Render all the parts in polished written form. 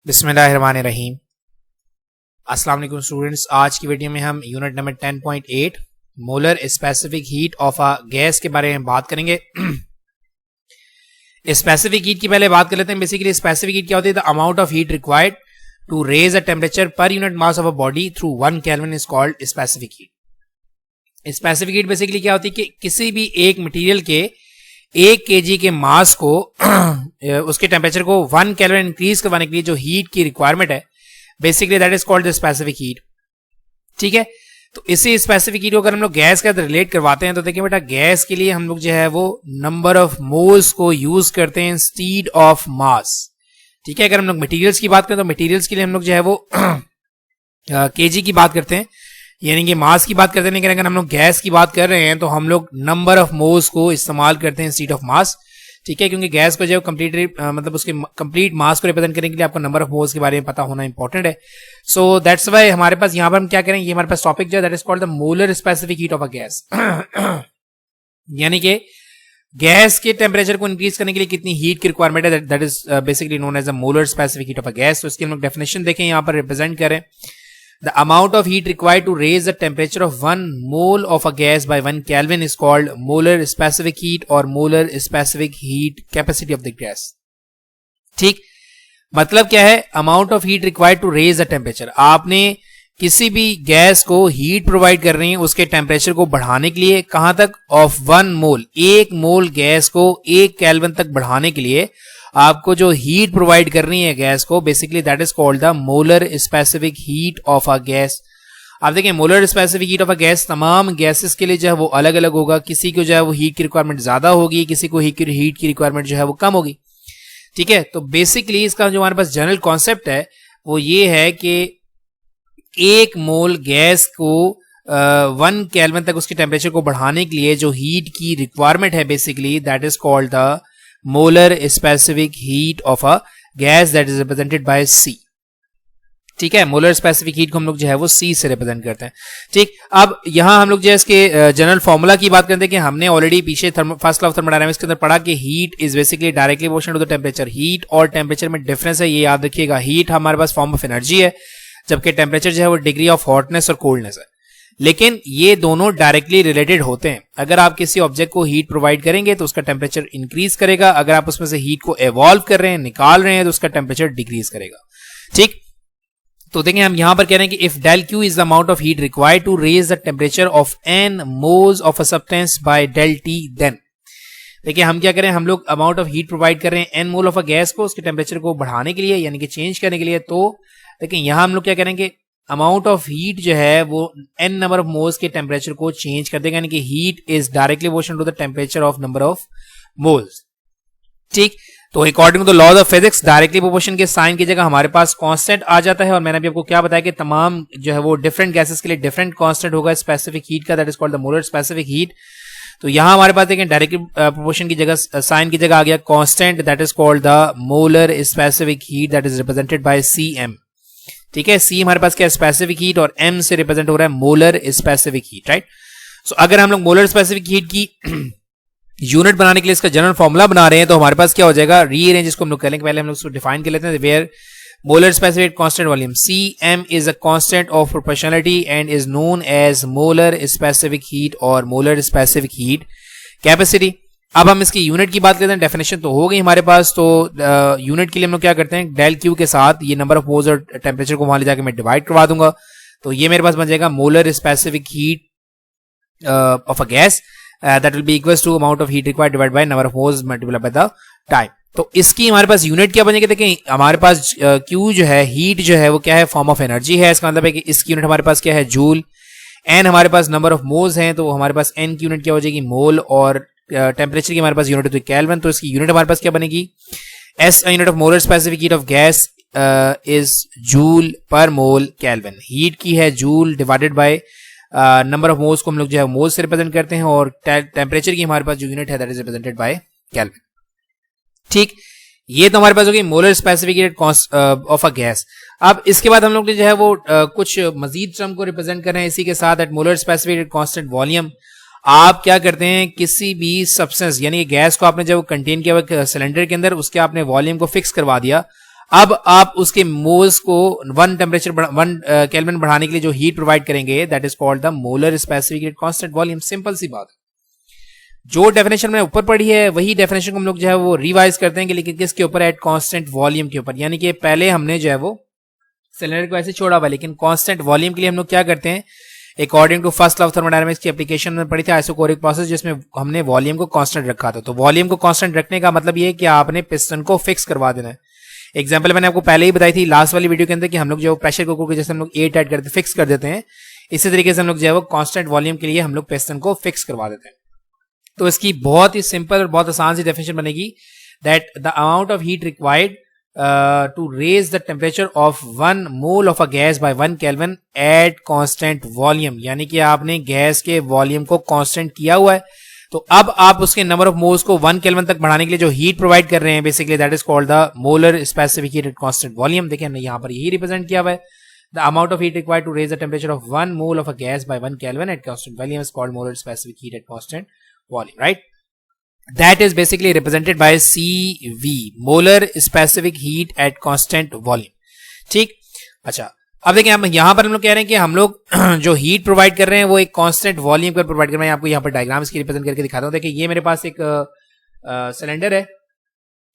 बिस्मिल्लाहिर्रहमानिर्रहीम। अस्सलाम वालेकुम स्टूडेंट्स। आज की वीडियो में हम unit number 10.8 molar specific heat of a gas के बारे में बात करेंगे। स्पेसिफिक हीट की पहले बात कर लेते हैं। बेसिकली स्पेसिफिक हीट क्या होती है? The amount of heat required to raise a temperature per unit mass of a body through 1 kelvin is called specific heat. Specific heat basically क्या होती है कि किसी भी एक मटेरियल के 1 kg के मास को उसके टेम्परेचर को 1 केल्विन इंक्रीज करवाने के लिए जो हीट की रिक्वायरमेंट है, basically that is called the specific heat. ठीक है, तो इसी स्पेसिफिक हीट को अगर हम लोग गैस के साथ रिलेट करवाते हैं तो देखिए बेटा, गैस के लिए हम लोग जो है वो नंबर ऑफ मोल्स को यूज करते हैं इंस्टीड ऑफ मास। ठीक है, अगर हम लोग मटेरियल्स की बात करें तो मटेरियल्स के लिए हम लोग जो है वो केजी की बात करते हैं, यानी कि मास की बात करते हैं। लेकिन अगर हम लोग गैस की बात कर रहे हैं तो हम लोग नंबर ऑफ मोल्स को इस्तेमाल करते हैं इंस्टीड ऑफ मास। ठीक है, क्योंकि गैस को जो कंप्लीट मतलब उसके कंप्लीट मास को रिप्रेजेंट करने के लिए आपको नंबर ऑफ मोल्स के बारे में पता होना इंपॉर्टेंट है। सो दैट्स व्हाई हमारे पास यहाँ पर हम क्या करें, ये हमारे पास टॉपिक जो है that is called the molar specific heat of a gas. यानी कि गैस के टेम्परेचर को इंक्रीज करने के लिए कितनी हीट की रिक्वायरमेंट है, that is basically known as the molar specific heat of a gas. तो इसकी हम लोग डेफिनेशन देखें, यहाँ पर रिप्रेजेंट करें। The amount of heat required to raise the temperature of 1 mole of a gas by 1 Kelvin is called molar specific heat or molar specific heat capacity of the gas. ठीक, मतलब क्या है? amount of heat required to raise the temperature. आपने किसी भी gas को heat provide कर रही है उसके टेम्परेचर को बढ़ाने के लिए, कहां तक? ऑफ 1 मोल, 1 मोल गैस को 1 केल्विन तक बढ़ाने के लिए आपको जो हीट प्रोवाइड करनी है गैस को, basically that is called the molar specific heat of a gas. आप देखें, molar specific heat of a gas तमाम गैसेस के लिए जो है वो अलग अलग होगा। किसी को जो है वो हीट की रिक्वायरमेंट ज्यादा होगी, किसी को हीट की रिक्वायरमेंट जो है वो कम होगी। ठीक है, तो बेसिकली इसका जो हमारे पास जनरल कॉन्सेप्ट है वो ये है कि 1 मोल गैस को 1 केल्विन तक उसके टेम्परेचर को बढ़ाने के लिए जो हीट की रिक्वायरमेंट है, basically that is called the molar specific heat of a gas, that is represented by C. ठीक है, मोलर स्पेसिफिक हीट को हम लोग जो है वो सी से रिप्रेजेंट करते हैं। ठीक, अब यहां हम लोग जो है इसके जनरल फॉर्मूला की बात करते हैं कि हमने ऑलरेडी पीछे फर्स्ट लॉ ऑफ थर्मोडायनामिक्स के अंदर पढ़ा कि heat is basically directly proportional to the temperature. Heat और टेम्परेचर में डिफरेंस है, ये याद रखिएगा। हीट हमारे पास फॉर्म ऑफ एनर्जी है, जबकि टेम्परेचर जो है वो डिग्री ऑफ हॉटनेस और कोल्डनेस है। लेकिन ये दोनों डायरेक्टली रिलेटेड होते हैं। अगर आप किसी ऑब्जेक्ट को हीट प्रोवाइड करेंगे तो उसका टेम्परेचर इंक्रीज करेगा, अगर आप उसमें से हीट को एवॉल्व कर रहे हैं, निकाल रहे हैं, तो उसका टेम्परेचर डिक्रीज करेगा। ठीक, तो देखें हम यहां पर कह रहे हैं कि if del Q is the amount of heat required to raise the temperature of n moles of a substance by del T, then देखिए हम क्या करें, हम लोग अमाउंट ऑफ हीट प्रोवाइड कर रहे हैं n mole of a gas को उसके टेम्परेचर को बढ़ाने के लिए, यानी कि चेंज करने के लिए। तो देखिए यहां हम लोग क्या करेंगे, अमाउंट ऑफ हीट जो है वो n नंबर ऑफ मोल्स के टेम्परेचर को चेंज कर देगा, यानी कि heat is directly proportional to the temperature of number of moles. ठीक, तो according to the laws of physics directly proportion के साइन की जगह हमारे पास कांस्टेंट आ जाता है। और मैंने अभी आपको क्या बताया कि तमाम जो है वो डिफरेंट गैसेस के लिए डिफरेंट कांस्टेंट होगा स्पेसिफिक हीट का, that is called the molar specific heat. तो यहां हमारे पास देखें डायरेक्टली प्रोपोर्शन की जगह साइन की जगह आ गया constant, that is called the molar specific heat, that is represented bye Cm। ठीक है, सी हमारे पास क्या है? स्पेसिफिक हीट, और एम से रिप्रेजेंट हो रहा है मोलर स्पेसिफिक हीट। राइट, सो अगर हम लोग मोलर स्पेसिफिक हीट की यूनिट बनाने के लिए इसका जनरल फॉर्मूला बना रहे हैं तो हमारे पास क्या हो जाएगा? रीअरेंज इसको हम लोग करेंगे, पहले हम लोग इसको डिफाइन कर लेते हैं। Where molar specific constant volume Cm is a constant of proportionality and is known as molar specific heat और मोलर स्पेसिफिक हीट कैपेसिटी। अब हम इसकी यूनिट की बात करते हैं। डेफिनेशन तो हो गई हमारे पास, तो यूनिट के लिए हम लोग क्या करते हैं, डेल क्यू के साथ ये नंबर ऑफ मोल्स और टेम्परेचर को वहां ले जाकर मैं डिवाइड करवा दूंगा। तो ये मेरे पास बन जाएगा molar specific heat of a gas, that will be equals to amount of heat required divide by number of moles multiply by the time. तो इसकी हमारे पास यूनिट क्या बनेगी? देखें हमारे पास क्यू जो है, हीट जो है वो क्या है? फॉर्म ऑफ एनर्जी है। इसका मतलब है कि इसकी यूनिट हमारे पास क्या है? जूल। एन हमारे पास नंबर ऑफ मोल्स हैं, तो हमारे पास एन की यूनिट क्या हो जाएगी? मोल। और टेम्परेचर की हमारे पास यूनिट होती है केल्विन, तो इसकी यूनिट हमारे पास क्या बनेगी? S unit of molar specific heat of gas is joule per mole kelvin. Heat की है joule divided by number of moles को हम लोग जो है मोल्स से रिप्रेजेंट करते हैं, और टेम्परेचर की हमारे पास जो यूनिट है that is represented bye kelvin. ठीक, ये तो हमारे पास होगी molar specific heat of a gas. अब इसके बाद हम लोग जो है वो कुछ मजीद टर्म को रिप्रेजेंट कर रहे हैं इसी के साथ, that molar specific heat constant volume. आप क्या करते हैं, किसी भी सब्सटेंस यानी कि गैस को आपने जब कंटेन किया हुआ सिलेंडर के अंदर, उसके आपने वॉल्यूम को फिक्स करवा दिया। अब आप उसके मोल्स को 1 केल्विन बढ़ाने के लिए जो हीट प्रोवाइड करेंगे that is called the molar specific heat constant volume. Simple सी बात है, जो डेफिनेशन मैंने ऊपर पढ़ी है वही डेफिनेशन को हम लोग जो है वो रिवाइज करते हैं, लेकिन किसके ऊपर, एट कांस्टेंट वॉल्यूम के ऊपर। यानी कि पहले हमने जो है वो सिलेंडर को ऐसे छोड़ा हुआ, लेकिन कांस्टेंट वॉल्यूम के लिए हम लोग क्या करते हैं, according to first law of thermodynamics की एप्लीकेशन में पढ़ी थी आइसोकोरिक प्रोसेस, जिसमें हमने वॉल्यूम को कांस्टेंट रखा था। तो वॉल्यूम को कांस्टेंट रखने का मतलब ये है कि आपने पिस्टन को फिक्स करवा देना है। एग्जाम्पल मैंने आपको पहले ही बताई थी लास्ट वाली वीडियो के अंदर कि हम लोग जो प्रेशर कुकर के जैसे हम लोग एयर टाइट करते फिक्स कर देते हैं, इसी तरीके से हम लोग जो है वो कांस्टेंट वॉल्यूम के लिए हम लोग पिस्टन को फिक्स करवा देते हैं। तो इसकी बहुत ही सिंपल और बहुत आसान सी डेफिनेशन बनेगी, that the amount of heat required to raise the temperature of 1 mole of a gas by 1 kelvin at constant volume. यानी कि आपने गैस के वॉल्यूम को कांस्टेंट किया हुआ है, तो अब आप उसके नंबर ऑफ मोल्स को 1 केल्विन तक बढ़ाने के लिए जो हीट प्रोवाइड कर रहे हैं basically that is called the molar specific heat at constant volume. देखिए हमने यहां पर यही रिप्रेजेंट किया हुआ है, the amount of heat required to raise the temperature of 1 mole of a gas by 1 kelvin at constant volume is called molar specific heat at constant volume, right? That is basically represented by CV, molar specific heat at constant volume। ठीक, अच्छा अब देखिए हम यहां पर हम लोग कह रहे हैं कि हम लोग जो हीट प्रोवाइड कर रहे हैं वो एक कांस्टेंट वॉल्यूम पर प्रोवाइड कर रहे हैं। आपको यहाँ पर डायग्राम्स की रिप्रेजेंट करके दिखाता हूँ। देखिए ये मेरे पास एक सिलेंडर है,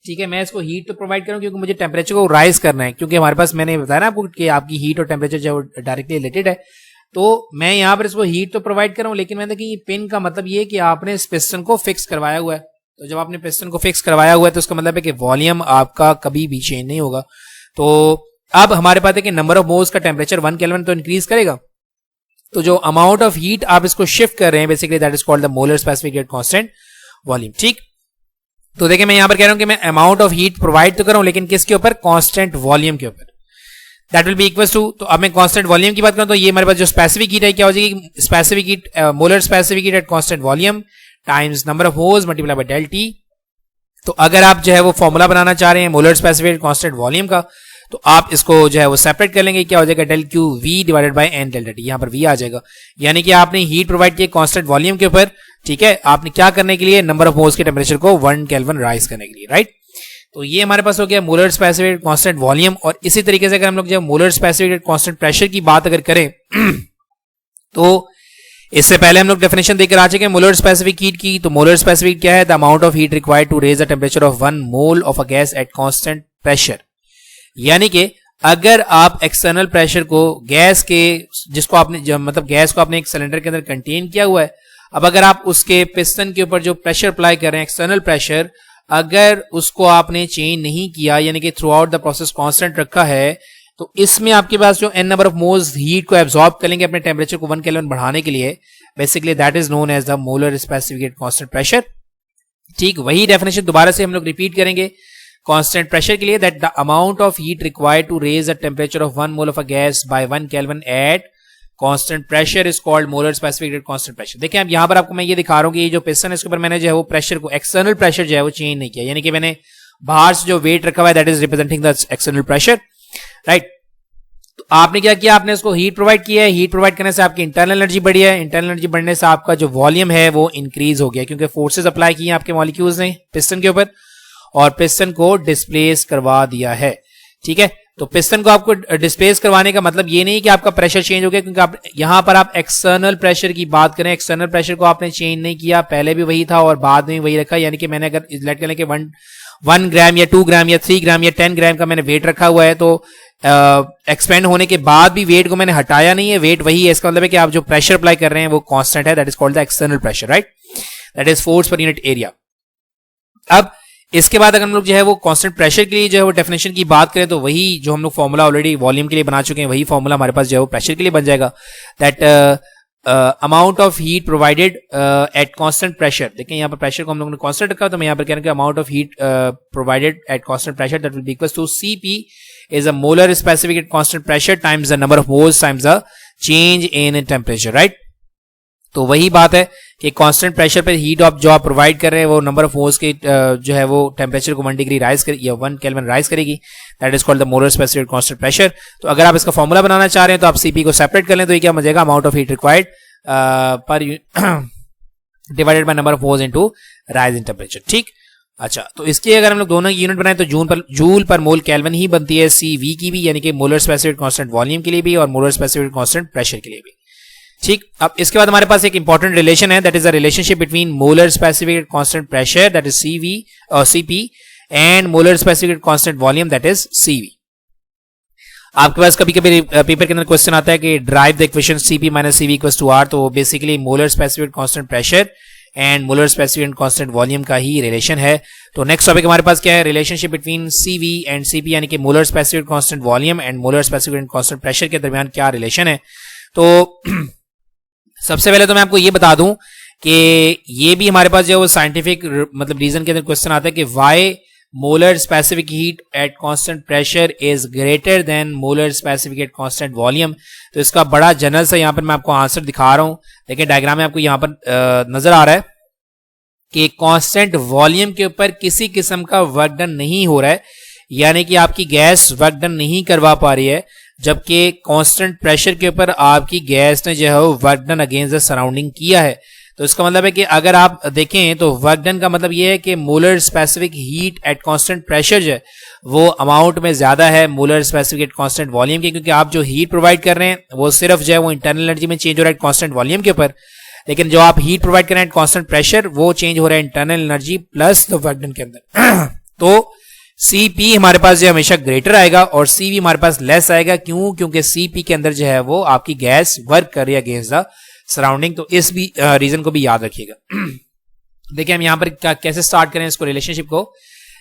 ठीक है। मैं इसको हीट तो प्रोवाइड करूँ क्योंकि मुझे टेम्परेचर को राइज करना है, क्योंकि हमारे पास मैंने बताया ना आपको कि आपकी हीट और टेम्परेचर जो डायरेक्टली रिलेटेड है। तो मैं यहाँ पर इसको हीट तो प्रोवाइड कर रहा हूँ, लेकिन मैंने देखिए पिन का मतलब ये है कि आपने इस पिस्टन को फिक्स करवाया हुआ है। तो जब आपने पिस्टन को फिक्स करवाया हुआ है तो उसका मतलब है कि वॉल्यूम आपका कभी भी चेंज नहीं होगा। तो अब हमारे पास है कि नंबर ऑफ मोल्स का टेम्परेचर 1 केल्विन तो इंक्रीज करेगा, तो जो अमाउंट ऑफ हीट आप इसको शिफ्ट कर रहे हैं basically that is called the molar specific heat constant volume. ठीक, तो देखिए मैं यहां पर कह रहा हूं कि मैं अमाउंट ऑफ हीट प्रोवाइड तो कर रहा हूं, लेकिन किसके ऊपर, कांस्टेंट वॉल्यूम के ऊपर। That will be equal to, तो अब मैं कांस्टेंट वॉल्यूम की बात करूं तो ये हमारे पास जो स्पेसिफिक हीट है क्या हो जाएगी, specific heat molar specific heat at constant volume times number of moles multiply by del T. तो अगर आप जो है वो फॉर्मूला बनाना चाह रहे हैं मोलर स्पेसिफिक कांस्टेंट वॉल्यूम का, तो आप इसको जो है वो सेपरेट कर लेंगे, क्या हो जाएगा, del Q V divided by N delta T. यहां पर वी आ जाएगा, यानी कि आपने हीट प्रोवाइड किया कांस्टेंट वॉल्यूम के ऊपर, ठीक है। आपने क्या करने के लिए, नंबर ऑफ मोल्स के टेम्परेचर को 1 केल्विन राइज करने के लिए, राइट। तो ये हमारे पास हो गया मोलर स्पेसिफिक कांस्टेंट वॉल्यूम। और इसी तरीके से अगर हम लोग जो मोलर स्पेसिफिक कांस्टेंट प्रेशर की बात अगर करें तो इससे पहले हम लोग डेफिनेशन देकर आ चुके हैं मोलर स्पेसिफिक हीट की। तो मोलर स्पेसिफिक क्या है, the amount of heat required to raise the temperature of 1 mole of a gas at constant pressure. यानी कि अगर आप एक्सटर्नल प्रेशर को गैस के, जिसको आपने मतलब गैस को आपने एक सिलेंडर के अंदर कंटेन किया हुआ है, अब अगर आप उसके पिस्टन के ऊपर जो प्रेशर अप्लाई कर रहे हैं एक्सटर्नल प्रेशर, अगर उसको आपने चेंज नहीं किया, यानी कि throughout the process constant रखा है, तो इसमें आपके पास जो n number of moles heat को एब्सॉर्ब करेंगे अपने टेम्परेचर को 1 केल्विन बढ़ाने के लिए, basically that is known as the molar specific heat constant pressure. ठीक, वही डेफिनेशन दोबारा से हम लोग रिपीट करेंगे कांस्टेंट प्रेशर के लिए, that the amount of heat required to raise the temperature of 1 mole of a gas by 1 kelvin at constant pressure is called molar specific heat constant pressure. देखिए अब यहां पर आपको मैं ये दिखा रहा हूं कि ये जो पिस्टन है इसके ऊपर मैंने जो है वो प्रेशर को, एक्सटर्नल प्रेशर जो है वो चेंज नहीं किया, यानी कि मैंने बाहर से जो वेट रखा हुआ है that is representing the external pressure, right. तो आपने क्या किया, आपने इसको हीट प्रोवाइड किया है, हीट प्रोवाइड करने से आपकी इंटरनल एनर्जी बढ़ी है, इंटरनल एनर्जी बढ़ने से आपका जो वॉल्यूम है वो इंक्रीज हो गया, क्योंकि फोर्सेस अप्लाई किए आपके मॉलिक्यूल्स ने पिस्टन के ऊपर और पिस्टन को डिस्प्लेस करवा दिया है, ठीक है। तो पिस्टन को आपको डिस्प्लेस करवाने का मतलब ये नहीं कि आपका प्रेशर चेंज हो गया, क्योंकि आप यहां पर आप एक्सटर्नल प्रेशर की बात करें, एक्सटर्नल प्रेशर को आपने चेंज नहीं किया, पहले भी वही था और बाद में वही रखा। यानी कि मैंने अगर लेट कर लें कि 1 ग्राम या 2 ग्राम या 3 ग्राम या 10 ग्राम का मैंने वेट रखा हुआ है, तो एक्सपेंड होने के बाद भी वेट को मैंने हटाया नहीं है, वेट वही है। इसका मतलब है कि आप जो प्रेशर अप्लाई कर रहे हैं वो कांस्टेंट है, that is called the external pressure, right, that is force per unit area. अब इसके बाद अगर हम लोग जो है वो कांस्टेंट प्रेशर के लिए जो है वो डेफिनेशन की बात करें, तो वही जो हम लोग फॉर्मूला ऑलरेडी वॉल्यूम के लिए बना चुके हैं, वही फॉर्मूला हमारे पास जो है वो प्रेशर के लिए बन जाएगा, that amount of heat provided at constant pressure. देखिए यहाँ पर प्रेशर को हम लोगों ने कांस्टेंट रखा, तो मैं यहाँ पर कह रहा हूं कि amount of heat provided at constant pressure that will be equal to Cp is a molar specific at constant pressure times the number of moles times the change in temperature, right। तो वही बात है कि constant pressure पे heat आप जो आप provide कर रहे हैं वो नंबर ऑफ मोल्स के जो है वो टेम्परेचर को 1 डिग्री राइज कर या 1 केल्विन राइज करेगी, that is called the molar specific constant pressure. तो अगर आप इसका फॉर्मूला बनाना चाह रहे हैं तो आप Cp को सेपरेट कर लें, तो ये क्या हो जाएगा, अमाउंट ऑफ हीट रिक्वायर्ड पर divided by number of moles into rise in temperature. ठीक, अच्छा, तो इसकी अगर हम लोग दोनों की यूनिट बनाए तो जूल पर मोल केल्विन ही बनती है CV की भी, यानी कि मोलर स्पेसिफिक कांस्टेंट वॉल्यूम के लिए भी और मोलर स्पेसिफिक कांस्टेंट प्रेशर के लिए भी। ठीक, अब इसके बाद हमारे पास एक इंपॉर्टेंट रिलेशन है, that is the relationship between molar specific constant pressure that is CV और CP and molar specific constant volume that is CV। आपके पास कभी कभी पेपर के अंदर क्वेश्चन आता है कि drive the equation CP minus CV equals to R, तो basically molar specific constant pressure and molar specific constant volume का ही रिलेशन है। तो नेक्स्ट टॉपिक हमारे पास क्या है, relationship between CV and CP, यानी कि molar specific constant volume and molar specific constant pressure के दरमियान क्या रिलेशन है। तो सबसे पहले तो मैं आपको ये बता दूं कि ये भी हमारे पास जो वो साइंटिफिक मतलब रीजन के अंदर क्वेश्चन आता है कि why molar specific heat at constant pressure is greater than molar specific at constant volume. तो इसका बड़ा जनरल सा यहाँ पर मैं आपको आंसर दिखा रहा हूं। देखिए डायग्राम में आपको यहाँ पर नजर आ रहा है कि कांस्टेंट वॉल्यूम के ऊपर किसी किस्म का वर्क डन नहीं हो रहा है, यानी कि आपकी गैस वर्क डन नहीं करवा पा रही है, जबकि कांस्टेंट प्रेशर के ऊपर आपकी गैस ने जो है work done against the surrounding किया है। तो इसका मतलब है कि अगर आप देखें तो वर्क डन का मतलब ये है कि molar specific heat at constant pressure जो है वो अमाउंट में ज्यादा है molar specific at constant volume के, क्योंकि आप जो हीट प्रोवाइड कर रहे हैं वो सिर्फ जो है वो इंटरनल एनर्जी में चेंज हो रहा है कांस्टेंट वॉल्यूम के ऊपर, लेकिन जो आप हीट प्रोवाइड कर रहे हैं कांस्टेंट प्रेशर वो चेंज हो रहा है internal energy plus the work done के अंदर। तो CP हमारे पास जो हमेशा ग्रेटर आएगा और CV हमारे पास लेस आएगा। क्यों? क्योंकि CP के अंदर जो है वो आपकी गैस वर्क कर रही है अगेंस्ट द सराउंडिंग। तो इस भी रीजन को भी याद रखिएगा। देखिए हम यहाँ पर कैसे स्टार्ट करें इसको रिलेशनशिप को।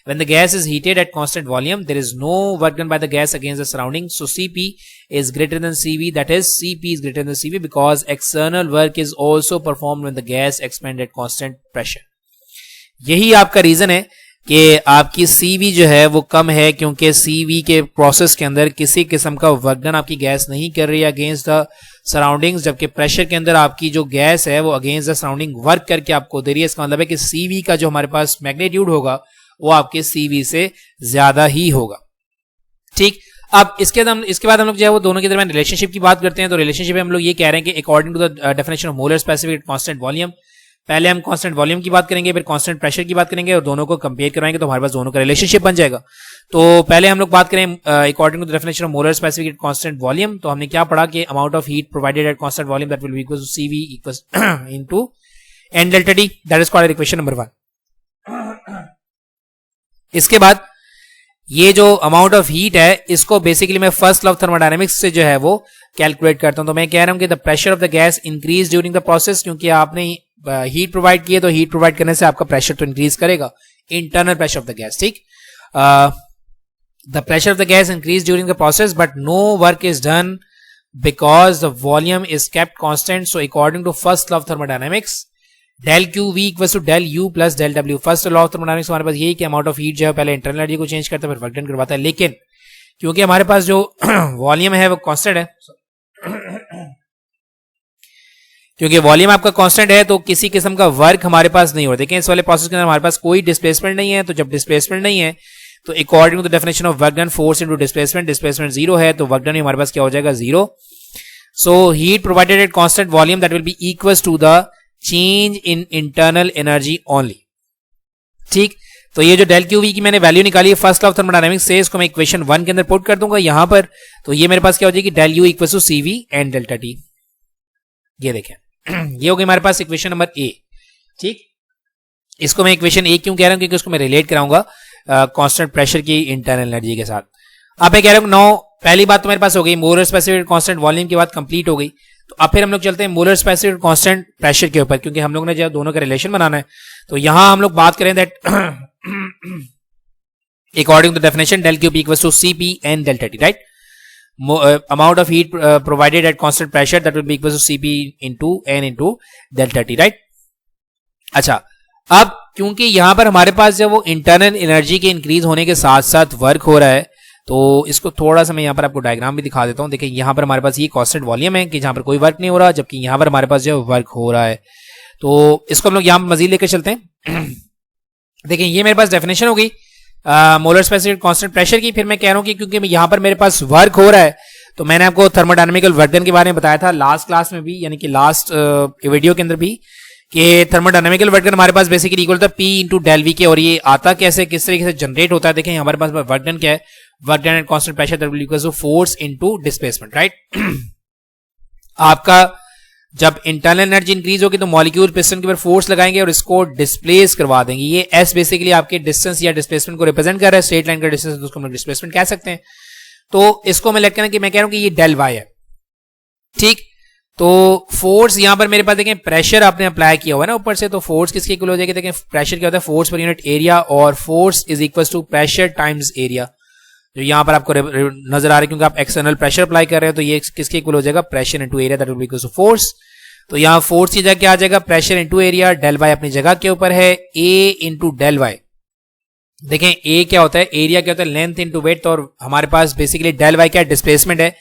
When the gas is heated at constant volume, there is no work done by the gas against the surrounding. So CP is greater than CV. That is, CP is greater than CV because external work is also performed when the gas expands at constant pressure. यही आपका reason है कि आपकी CV जो है वो कम है, क्योंकि CV के प्रोसेस के अंदर किसी किस्म का वर्क डन आपकी गैस नहीं कर रही है अगेंस्ट द सराउंडिंग्स, जबकि प्रेशर के अंदर आपकी जो गैस है वो अगेंस्ट द सराउंडिंग वर्क करके आपको दे रही है। इसका मतलब है कि CV का जो हमारे पास मैग्नीट्यूड होगा वो आपके CV से ज्यादा ही होगा। ठीक, अब इसके बाद हम लोग जो है वो दोनों के दरमियान रिलेशनशिप की बात करते हैं। तो रिलेशनशिप में हम लोग ये कह रहे हैं कि according to the definition of molar specific constant volume, पहले हम कांस्टेंट वॉल्यूम की बात करेंगे, फिर कांस्टेंट प्रेशर की बात करेंगे और दोनों को कंपेयर कराएंगे तो हमारे पास दोनों का रिलेशनशिप बन जाएगा। तो पहले हम लोग बात करें according to the definition of molar specific constant volume, तो हमने क्या पढ़ा कि amount of heat provided at constant volume that will be equal to CV equals into n delta T, that is called equation number 1। इसके बाद ये जो amount of heat है इसको बेसिकली मैं फर्स्ट लॉ ऑफ थर्मोडायनामिक्स से जो है वो कैलकुलेट करता हूं। तो मैं कह रहा हूं कि the pressure of the gas increase during the process, क्योंकि आपने हीट प्रोवाइड की है तो हीट प्रोवाइड करने से आपका प्रेशर तो इंक्रीज करेगा, internal pressure of the gas. ठीक, the pressure of the gas increase during the process but no work is done because the volume is kept constant. So according to first law of thermodynamics del Q V equals to del U plus del W. First law of thermodynamics हमारे पास यही कि amount of heat जो है पहले internal energy को change करता है फिर वर्क डन करवाता है, लेकिन क्योंकि हमारे पास जो वॉल्यूम है वो कांस्टेंट है, क्योंकि वॉल्यूम आपका कांस्टेंट है तो किसी किस्म का वर्क हमारे पास नहीं हो रहा। देखें इस वाले प्रोसेस के अंदर हमारे पास कोई डिस्प्लेसमेंट नहीं है, तो जब डिस्प्लेसमेंट नहीं है तो according to the definition of work done force into displacement, displacement zero है तो वर्क डन हमारे पास क्या हो जाएगा, zero. So heat provided at constant volume that will be equals to the change in internal energy only. ठीक, तो ये जो डेल क्यू वी की मैंने वैल्यू निकाली है फर्स्ट लॉ ऑफ थर्मोडायनामिक्स से, इसको मैं इक्वेशन 1 के अंदर पुट कर दूंगा यहां पर। तो ये मेरे पास क्या हो जाएगी, del U equals to CV and delta T। ये देखें ये हो गई हमारे पास इक्वेशन नंबर A। ठीक, इसको मैं इक्वेशन A क्यों कह रहा हूं, क्योंकि उसको मैं रिलेट कराऊंगा कांस्टेंट प्रेशर की इंटरनल एनर्जी के साथ। अब मैं कह रहा हूं नो, पहली बात तो मेरे पास हो गई मोलर स्पेसिफिक कांस्टेंट वॉल्यूम की बात कंप्लीट हो गई। तो अब फिर हम लोग चलते हैं मोलर स्पेसिफिक कांस्टेंट प्रेशर के ऊपर, क्योंकि हम लोग ने जो दोनों का रिलेशन बनाना है। तो यहां हम लोग बात करें that according to definition del Q P equals to CP and delta T, right. amount of heat provided at constant pressure that will be equal to CP into n into delta T, right। अच्छा, अब क्योंकि यहां पर हमारे पास जब वो internal energy के increase होने के साथ साथ वर्क हो रहा है, तो इसको थोड़ा सा मैं यहां पर आपको डायग्राम भी दिखा देता हूं। देखिए यहां पर हमारे पास ये कांस्टेंट वॉल्यूम है कि जहां पर कोई वर्क नहीं हो रहा, जबकि यहां पर हमारे पास जो वर्क हो रहा है। तो इसको हम लोग यहां मजीद लेकर चलते हैं। देखिए ये मेरे पास डेफिनेशन हो गई मोलर स्पेसिफिक कांस्टेंट प्रेशर की। फिर मैं कह रहा हूं कि क्योंकि यहां पर मेरे पास वर्क हो रहा है, तो मैंने आपको थर्मोडायनामिकल वर्क डन के बारे में बताया था लास्ट क्लास में भी, यानी कि लास्ट वीडियो के अंदर भी, कि थर्मोडायनेमिकल वर्क डन हमारे पास बेसिकली इक्वल था P इंटू डेल वी के, और ये आता कैसे, किस तरीके से जनरेट होता है, देखें हमारे पास वर्क डन क्या है, work done at constant pressure that will equal to force into displacement, right. आपका जब इंटरनल एनर्जी इंक्रीज होगी तो मॉलिक्यूल पिस्टन के ऊपर फोर्स लगाएंगे और इसको डिस्प्लेस करवा देंगे। ये एस बेसिकली आपके डिस्टेंस या डिस्प्लेसमेंट को रिप्रेजेंट कर रहा है, स्ट्रेट लाइन का डिस्टेंस तो उसको हम डिस्प्लेसमेंट कह सकते हैं। तो इसको मैं लेट करना कि मैं कह रहा हूं कि ये डेल वाई है, ठीक। तो फोर्स यहां पर मेरे पास देखें प्रेशर आपने अप्लाई किया हुआ है ना ऊपर से, तो फोर्स किसके इक्वल हो जाएगी, देखें प्रेशर क्या होता है, फोर्स पर यूनिट एरिया, और force is equal to pressure times area, जो यहां पर आपको नजर आ रहा है क्योंकि आप एक्सटर्नल प्रेशर अप्लाई कर रहे हो, तो ये किसके इक्वल हो जाएगा, pressure into area that will be equal to force. तो यहां फोर्स की जगह क्या आ जाएगा, pressure into area, del Y अपनी जगह के ऊपर है, ए इंटू डेल वाई। देखें ए क्या होता है, एरिया क्या होता है, लेंथ इंटू वेट, और हमारे पास बेसिकली डेल वाई क्या है, डिस्प्लेसमेंट है,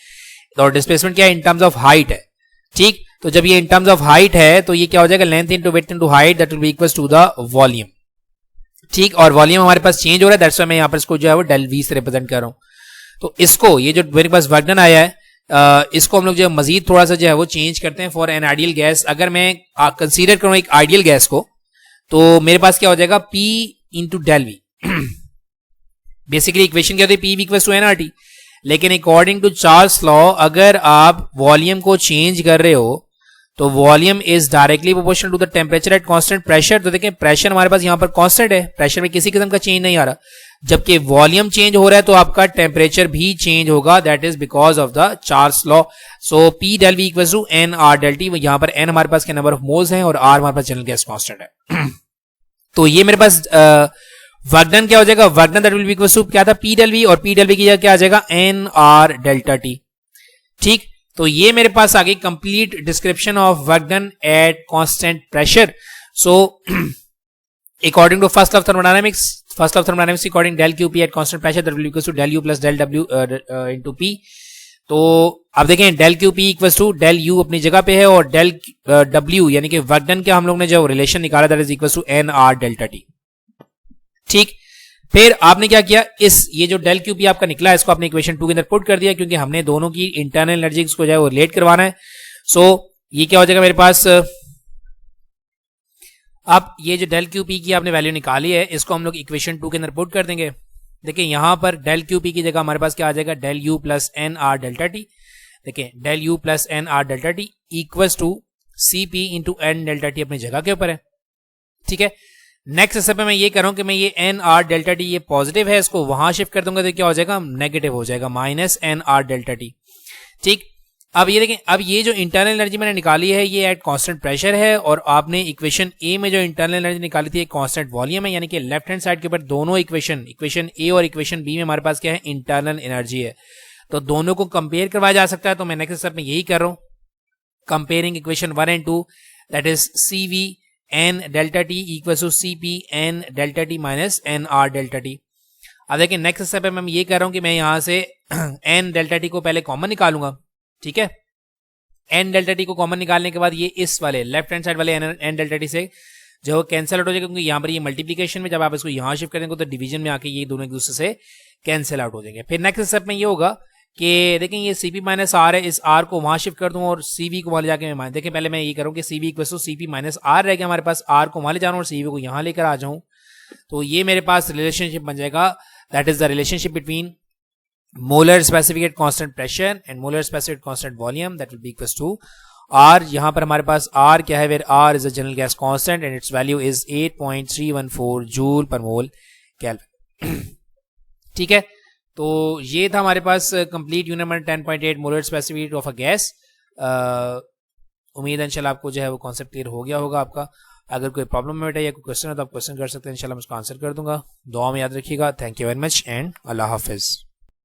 और डिस्प्लेसमेंट क्या है, इन टर्म्स ऑफ हाइट है, ठीक। तो जब ये इन टर्म्स ऑफ हाइट है तो ये क्या हो जाएगा, length into weight into height that will be equal to the volume, ठीक। और वॉल्यूम हमारे पास चेंज हो रहा है, दैट्स व्हाई मैं यहां पर इसको जो है वो डेल वी से रिप्रेजेंट कर रहा हूं। तो इसको ये जो मेरे पास वर्क डन आया है, इसको हम लोग जो मजीद थोड़ा सा जो है वो चेंज करते हैं फॉर एन आइडियल गैस। अगर मैं कंसीडर करूं एक आइडियल गैस को, तो मेरे पास क्या हो जाएगा, P into del V. Basically equation क्या होती है, P इक्वल्स टू एनआरटी, लेकिन अकॉर्डिंग टू चार्ल्स लॉ अगर आप वॉल्यूम को चेंज कर रहे हो तो volume is directly proportional to the temperature at constant pressure. तो देखें प्रेशर हमारे पास यहां पर कांस्टेंट है, प्रेशर में किसी किस्म का चेंज नहीं आ रहा, जबकि वॉल्यूम चेंज हो रहा है तो आपका टेम्परेचर भी चेंज होगा, that is because of the Charles law. So P del V equals to N R del T, यहां पर एन हमारे पास के नंबर ऑफ मोल्स हैं और आर हमारे पास जनरल गैस कांस्टेंट है। तो ये मेरे पास वर्क डन क्या हो जाएगा, work done that will be equals to क्या था, P डेल वी, और P डेल वी की जगह क्या आ जाएगा, एन आर डेल्टा टी, ठीक। तो ये मेरे पास आ गई complete description of work done at constant pressure. So according to first of thermodynamics according del Q P at constant pressure that will equals to del U plus del W into P. तो अब देखें del Q P equals to del U अपनी जगह पे है, और del W यानी कि वर्क डन के हम लोग ने जो रिलेशन निकाला that is equals to N R delta T, ठीक। फिर आपने क्या किया, ये जो डेल क्यू पी आपका निकला है इसको आपने इक्वेशन 2 के अंदर पुट कर दिया, क्योंकि हमने दोनों की इंटरनल एनर्जी को जो है वो रिलेट करवाना है। सो ये क्या हो जाएगा मेरे पास, अब ये जो डेल क्यू पी की आपने वैल्यू निकाली है इसको हम लोग इक्वेशन 2 के अंदर पुट कर देंगे। देखिए यहां पर डेल क्यू पी की जगह हमारे पास क्या आ जाएगा, del U plus N R delta T. देखिए del U plus N R delta T equals to C P into N delta T अपनी जगह के ऊपर है, ठीक है। नेक्स्ट स्टेप में मैं ये कर रहा हूं कि मैं ये एन आर डेल्टा टी ये पॉजिटिव है, इसको वहां शिफ्ट कर दूंगा तो क्या हो जाएगा, नेगेटिव हो जाएगा, minus N R delta T, ठीक। अब ये देखें, अब ये जो इंटरनल एनर्जी मैंने निकाली है ये एट कांस्टेंट प्रेशर है, और आपने इक्वेशन ए में जो इंटरनल एनर्जी निकाली थी कांस्टेंट वॉल्यूम है, यानी कि लेफ्ट हैंड साइड के ऊपर दोनों इक्वेशन ए और इक्वेशन बी में हमारे पास क्या है, इंटरनल एनर्जी है। तो दोनों को कंपेयर करवाया जा सकता है, तो मैं नेक्स्ट स्टेप में यही कर रहा हूं, comparing equation 1 and 2 that is C V N delta T equal to C P N delta T minus N R delta T. अब देखिए नेक्स्ट स्टेप में मैं ये कर रहा हूं कि मैं यहां से एन डेल्टा टी को पहले कॉमन निकालूंगा, ठीक है। एन डेल्टा टी को कॉमन निकालने के बाद ये इस वाले लेफ्ट हैंड साइड वाले एन डेल्टा टी से जो है कैंसिल आउट हो जाएगा, क्योंकि यहाँ पर ये मल्टीप्लीकेशन में जब आप इसको यहाँ शिफ्ट करेंगे तो डिवीजन में आके ये दोनों एक दूसरे से कैंसिल आउट हो जाएंगे। फिर नेक्स्ट स्टेप में ये होगा कि देखें ये सी पी माइनस आर है, इस आर को वहां शिफ्ट कर दूं और सी वी को वहां ले जाके मैं देखें पहले मैं ये करूं कि C V equal to C P minus R रह गया हमारे पास, आर को वहां ले जाऊं और सी वी को यहां लेकर आ जाऊं, तो ये मेरे पास रिलेशनशिप बन जाएगा, that is the relationship between molar specific at constant pressure and molar specific at constant volume that will be equal to R. यहां पर हमारे पास आर क्या है, where R is a general gas constant and its value is 8.314 joule per mole kelvin, ठीक है। तो ये था हमारे पास complete unit number 10.8 molar specific of a gas. उम्मीद है इंशाल्लाह आपको जो है वो कॉन्सेप्ट क्लियर हो गया होगा आपका। अगर कोई प्रॉब्लम में बेटा या कोई क्वेश्चन है तो आप क्वेश्चन कर सकते हैं, इंशाल्लाह मैं उसका आंसर कर दूंगा। दुआ में याद रखिएगा। Thank you very much and Allah Hafiz.